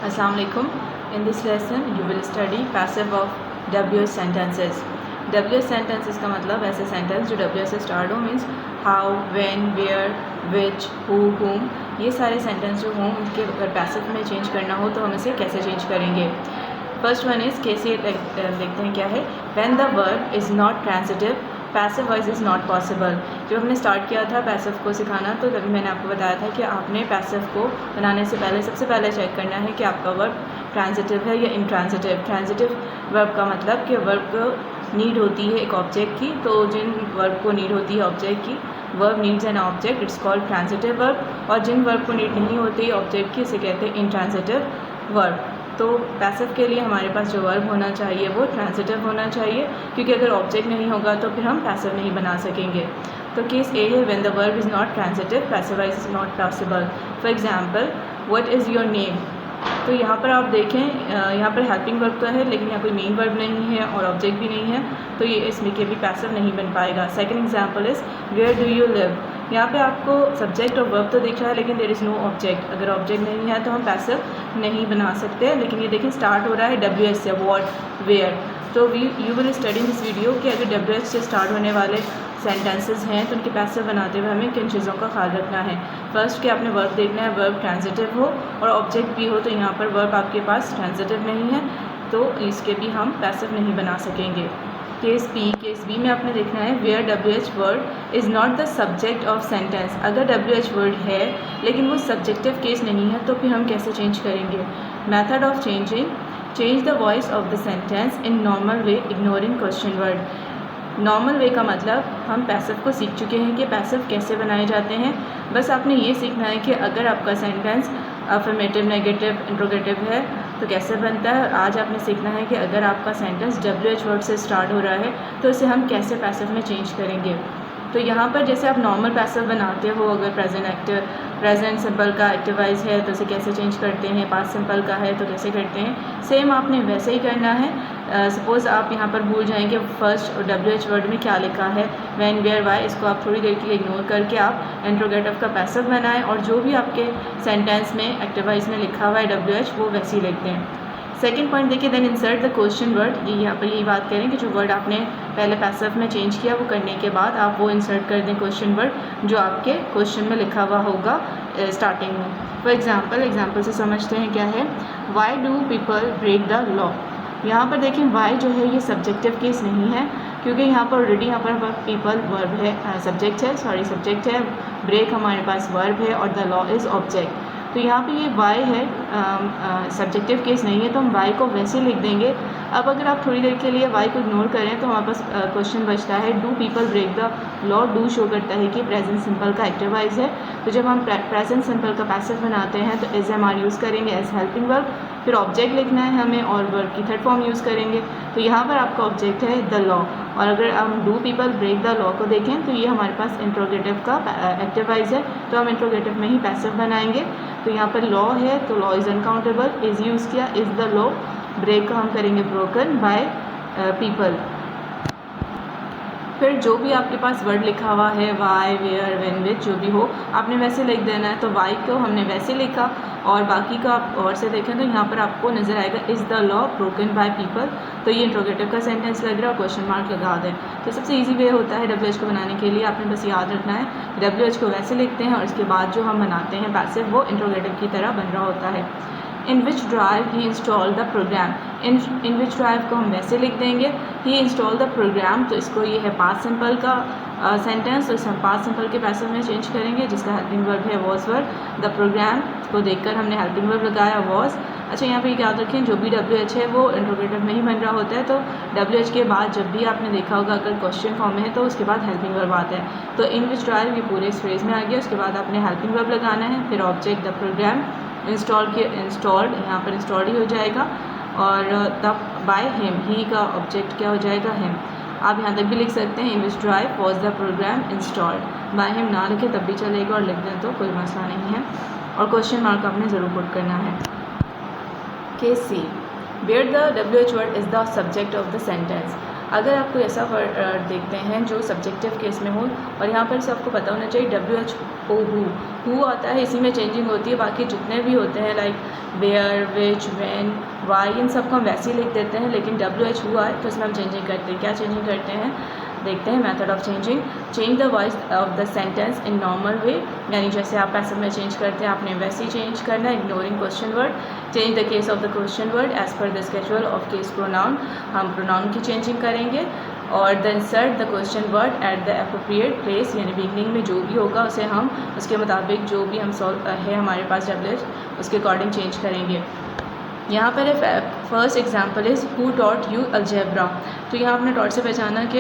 Assalamualaikum. In this lesson you will study passive of WH sentences. WH sentences का मतलब ऐसे sentence जो WH से स्टार्ट हो, means how, when, where, which, who, whom, ये सारे सेंटेंस जो हों उनके अगर पैसिव में चेंज करना हो तो हम इसे कैसे चेंज करेंगे. फर्स्ट वन इज़ कैसे देखते हैं क्या है. When the verb is not transitive passive voice is not possible. जब हमने स्टार्ट किया था पैसिव को सिखाना तो तभी मैंने आपको बताया था कि आपने पैसिव को बनाने से पहले सबसे पहले चेक करना है कि आपका वर्ब ट्रांजिटिव है या इंट्रांजिटिव. ट्रांजिटिव वर्ब का मतलब कि वर्ब को नीड होती है एक ऑब्जेक्ट की, तो जिन वर्ब को नीड होती है ऑब्जेक्ट की, verb needs an object, it's called transitive verb. और जिन वर्ब को नीड नहीं होती ऑब्जेक्ट की, इसे कहते हैं इंट्रांजिटिव वर्ब. तो पैसिव के लिए हमारे पास जो वर्ब होना चाहिए वो ट्रांजिटिव होना चाहिए, क्योंकि अगर ऑब्जेक्ट नहीं होगा तो फिर हम पैसिव नहीं बना सकेंगे. तो केस ए है when the verb is not transitive passive voice is not possible. For example, what is your name. तो यहाँ पर आप देखें, यहाँ पर हेल्पिंग वर्ब तो है लेकिन यहाँ कोई मेन वर्ब नहीं है और ऑब्जेक्ट भी नहीं है, तो ये इसमें के भी पैसिव नहीं बन पाएगा. Second example is where do you live. यहाँ पे आपको सब्जेक्ट और वर्ब तो दिख रहा है लेकिन देयर इज़ नो ऑब्जेक्ट. अगर ऑब्जेक्ट नहीं है तो हम पैसिव नहीं बना सकते. लेकिन ये देखिए स्टार्ट हो रहा है WH से, व्हाट, वेयर. तो you will study in this video कि अगर WH से स्टार्ट होने वाले सेंटेंसेस हैं तो उनके पैसिव बनाते हुए हमें किन चीज़ों का ख्याल रखना है. फर्स्ट कि आपने वर्ब देखना है, वर्ब ट्रांजिटिव हो और ऑब्जेक्ट भी हो. तो यहाँ पर वर्ब आपके पास ट्रांजिटिव नहीं है तो इसके भी हम पैसिव नहीं बना सकेंगे. केस बी में आपने देखना है where WH word is not the subject of sentence. अगर WH वर्ड है लेकिन वो सब्जेक्टिव केस नहीं है तो फिर हम कैसे चेंज करेंगे. Method of changing, change the voice of the sentence in normal way ignoring question word. Normal way का मतलब हम पैसिव को सीख चुके हैं कि पैसिव कैसे बनाए जाते हैं. बस आपने ये सीखना है कि अगर आपका सेंटेंस अफर्मेटिव, नेगेटिव, इंट्रोगेटिव है तो कैसे बनता है. आज आपने सीखना है कि अगर आपका सेंटेंस WH वर्ड से स्टार्ट हो रहा है तो इसे हम कैसे पैसिव में चेंज करेंगे. तो यहाँ पर जैसे आप नॉर्मल पैसिव बनाते हो, अगर प्रेजेंट सिंपल का एक्टिवाइज है तो इसे कैसे चेंज करते हैं, पास्ट सिंपल का है तो कैसे करते हैं, सेम आपने वैसे ही करना है. सपोज़ आप यहाँ पर भूल जाएंगे फर्स्ट WH वर्ड में क्या लिखा है, व्हेन, वेयर, वाई, इसको आप थोड़ी देर के लिए इग्नोर करके आप इंट्रोगेटिव का पैसिव बनाएं और जो भी आपके सेंटेंस में एक्टिवाइज में लिखा हुआ है WH वो वैसे ही लिख दें. सेकेंड पॉइंट देखिए, then insert the question word. ये यहाँ पर यही बात करें कि जो वर्ड आपने पहले पैसिव में चेंज किया वो करने के बाद आप वो इंसर्ट कर दें क्वेश्चन वर्ड जो आपके क्वेश्चन में लिखा हुआ होगा स्टार्टिंग में. फॉर एग्जाम्पल से समझते हैं क्या है. Why do people break the law. यहाँ पर देखें वाई जो है ये सब्जेक्टिव केस नहीं है, क्योंकि यहाँ पर ऑलरेडी यहाँ पर पीपल वर्ब है, सब्जेक्ट है, ब्रेक हमारे पास वर्ब है और द लॉ इज़ ऑब्जेक्ट. तो यहाँ पे ये वाई है, सब्जेक्टिव केस नहीं है तो हम वाई को वैसे लिख देंगे. अब अगर आप थोड़ी देर के लिए वाई को इग्नोर करें तो हमारे पास क्वेश्चन बचता है do people break the law. Do show करता है कि प्रेजेंट सिंपल का एक्टिवाइज है. तो जब हम प्रेजेंट सिंपल का पैसिव बनाते हैं तो एज एम आर यूज़ करेंगे एज हेल्पिंग वर्ब. फिर ऑब्जेक्ट लिखना है हमें और वर्ब की थर्ड फॉर्म यूज़ करेंगे. तो यहाँ पर आपका ऑब्जेक्ट है द लॉ. और अगर हम do people break the law को देखें तो ये हमारे पास इंट्रोगेटिव का एक्टिवाइज है तो हम इंट्रोगेटिव में ही पैसिव बनाएंगे. तो यहाँ पर लॉ है तो law is uncountable, is use किया, इज़ द लॉ. ब्रेक का हम करेंगे ब्रोकन बाय पीपल. फिर जो भी आपके पास वर्ड लिखा हुआ है वाई, वेयर, व्हेन, विच, जो भी हो आपने वैसे लिख देना है. तो वाई को हमने वैसे लिखा और बाकी का आप और से देखें तो यहाँ पर आपको नज़र आएगा is the law broken by people. तो ये इंट्रोगेटिव का सेंटेंस लग रहा है और क्वेश्चन मार्क लगा दें. तो सबसे ईजी वे होता है WH को बनाने के लिए, आपने बस याद रखना है WH को वैसे लिखते हैं और इसके बाद जो हम बनाते हैं पैसिव वो इंट्रोगेटिव की तरह बन रहा होता है. In which drive he install the program. In which drive को हम वैसे लिख देंगे ही इंस्टॉल द प्रोग्राम. तो इसको ये है पास्ट सिंपल का सेंटेंस, तो इसे हम पास्ट सिंपल के पैसिव में चेंज करेंगे जिसका हेल्पिंग वर्ब है वॉज वर्ब. द प्रोग्राम को देखकर हमने हेल्पिंग वर्ब लगाया वॉज. अच्छा यहाँ पे याद रखें जो भी WH है वो इंट्रोगेटिव में ही बन रहा होता है. तो WH के बाद जब भी आपने देखा होगा अगर क्वेश्चन फॉर्म में है तो उसके बाद हेल्पिंग वर्ब आता है. तो इन विच ड्राइव ये पूरे इस फ्रेज में आ गया. उसके बाद आपने हेल्पिंग वर्ब लगाना है, फिर ऑब्जेक्ट द प्रोग्राम, इंस्टॉल्ड यहाँ पर इंस्टॉल्ड ही हो जाएगा और द बाय हिम, ही का ऑब्जेक्ट क्या हो जाएगा हिम. आप यहाँ तक भी लिख सकते हैं in which drive was the program installed. By him ना लिखे तब भी चलेगा और लिख दें तो कोई मसला नहीं है. और क्वेश्चन मार्क आपने ज़रूर पुट करना है. Case C, where the WH word is the subject of the sentence. अगर आप कोई ऐसा वर्ड देखते हैं जो सब्जेक्टिव केस में हो, और यहाँ पर से आपको पता होना चाहिए WHO हु आता है, इसी में चेंजिंग होती है। बाकी जितने भी होते हैं like where, which, when, why, इन सब को हम वैसे ही लिख देते हैं, लेकिन WHO आए तो इसमें हम चेंजिंग करते हैं। क्या चेंजिंग करते हैं देखते हैं। Method of changing, change the voice of the sentence in normal way, यानी जैसे आप पैसिव में चेंज करते हैं आपने वैसे ही चेंज करना है, ignoring question word. Change the case of the question word as per the schedule of case pronoun, हम प्रोनाउन की चेंजिंग करेंगे। और the insert the question word at the appropriate place, यानी बिगनिंग में जो भी होगा उसे हम उसके मुताबिक जो भी हम सॉल्व है हमारे पास WH उसके अकॉर्डिंग चेंज करेंगे। यहाँ पर first example is who taught you algebra. तो यहाँ आपने टॉट से पहचाना कि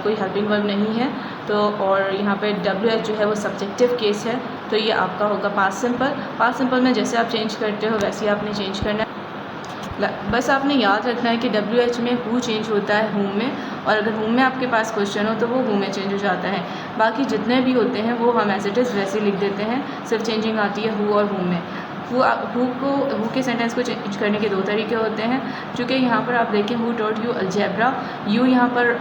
कोई हेल्पिंग वर्ब नहीं है, तो और यहाँ पे WH जो है वो सब्जेक्टिव केस है, तो ये आपका होगा पास्ट सिंपल। पास्ट सिंपल में जैसे आप चेंज करते हो वैसे ही आपने चेंज करना है। बस आपने याद रखना है कि WH में हु चेंज होता है हूम में, और अगर हूम में आपके पास क्वेश्चन हो तो वो हु में चेंज हो जाता है। बाकी जितने भी होते हैं वो हम एज इट इज़ वैसे लिख देते हैं, सिर्फ चेंजिंग आती है हु और हूम में। हु के सेंटेंस को चेंज करने के दो तरीके होते हैं। चूँकि यहाँ पर आप देखें who taught you algebra, you यहाँ पर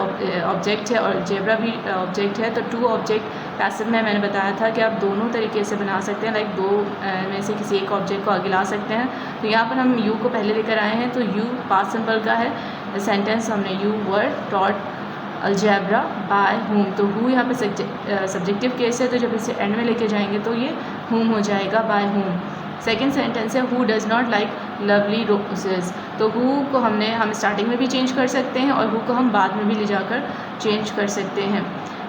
ऑब्जेक्ट है और अलजेब्रा भी ऑब्जेक्ट है, तो टू ऑब्जेक्ट पैसिव में मैंने बताया था कि आप दोनों तरीके से बना सकते हैं, लाइक दो में से किसी एक ऑब्जेक्ट को आगे ला सकते हैं। तो यहाँ पर हम यू को पहले लेकर आए हैं, तो यू पास्ट सिंपल का है सेंटेंस, हमने you were taught algebra by whom, तो हु यहाँ पे सब्जेक्टिव केस है, तो जब इसे एंड में लेके जाएंगे तो ये हुम हो जाएगा, बाय हुम। सेकेंड सेंटेंस है who does not like lovely roses, तो हु को हम स्टार्टिंग में भी चेंज कर सकते हैं और हु को हम बाद में भी ले जाकर चेंज कर सकते हैं।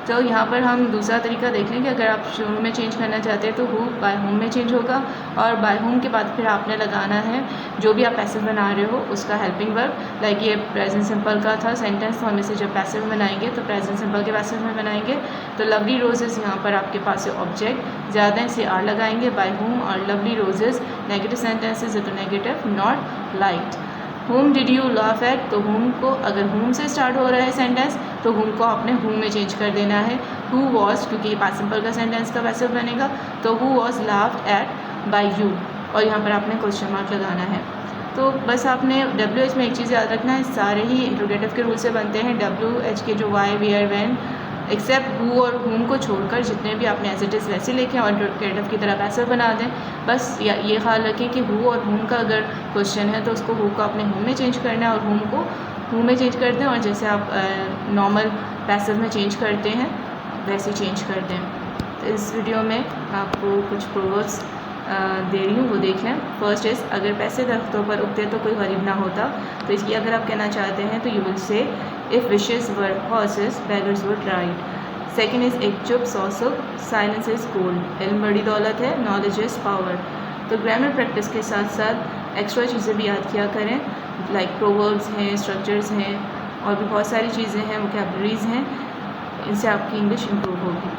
तो यहाँ पर हम दूसरा तरीका देख लें कि अगर आप शुरू में चेंज करना चाहते हैं तो हु बाय होम में चेंज होगा, और बाय होम के बाद फिर आपने लगाना है जो भी आप पैसिव बना रहे हो उसका हेल्पिंग वर्ब। लाइक ये प्रेजेंट सिंपल का था सेंटेंस, तो हम इसे जब पैसिव बनाएंगे तो प्रेजेंट सिंपल के पैसिव में बनाएंगे। तो लवली रोजेज़ यहाँ पर आपके पास ऑब्जेक्ट ज़्यादा से आर लगाएंगे बाय होम, और लवली रोजेज़ नेगेटिव सेंटेंसेज है तो negative, not liked. Home did you laugh at, तो होम को अगर होम से स्टार्ट हो रहा है सेंटेंस तो होम को आपने हु में चेंज कर देना है। हु वॉज, क्योंकि ये पास्ट सिंपल का सेंटेंस का पैसिव बनेगा, तो who was laughed at by you, और यहाँ पर आपने क्वेश्चन मार्क लगाना है। तो बस आपने WH में एक चीज़ याद रखना है, सारे ही इंट्रोगेटिव के रूल से बनते हैं। WH के जो why, where, when, except who और हुम को छोड़कर जितने भी आपने एज इट इज़ वैसे लिखे और इंट्रोगेटिव की तरह पैसिव बना दें। बस ये ख्याल रखें कि हु और हुम का अगर क्वेश्चन है तो उसको हु को आपने हुम में चेंज करना है और हुम को हु में चेंज कर दें, और जैसे आप नॉर्मल पैसिव में चेंज करते हैं वैसे चेंज कर दें। तो इस वीडियो में आपको कुछ प्रोवर्ब्स दे रही हूँ, वो देख लें। फर्स्ट इज़ अगर पैसे दरख्तों पर उगते तो कोई गरीब ना होता, तो इसकी अगर आप कहना चाहते हैं तो you will say if wishes were horses beggars would ride. Second is एक चुप सौ सुख, साइलेंस इज़ गोल्ड, इल्म बड़ी दौलत है, नॉलेज इज़ पावर। तो ग्रामर प्रैक्टिस के साथ साथ एक्स्ट्रा चीज़ें भी याद किया करें, लाइक प्रोवर्ब्स हैं, स्ट्रक्चर्स हैं, और भी बहुत सारी चीज़ें हैं, वोकैबलरीज़ हैं, इनसे आपकी इंग्लिश इम्प्रूव होगी।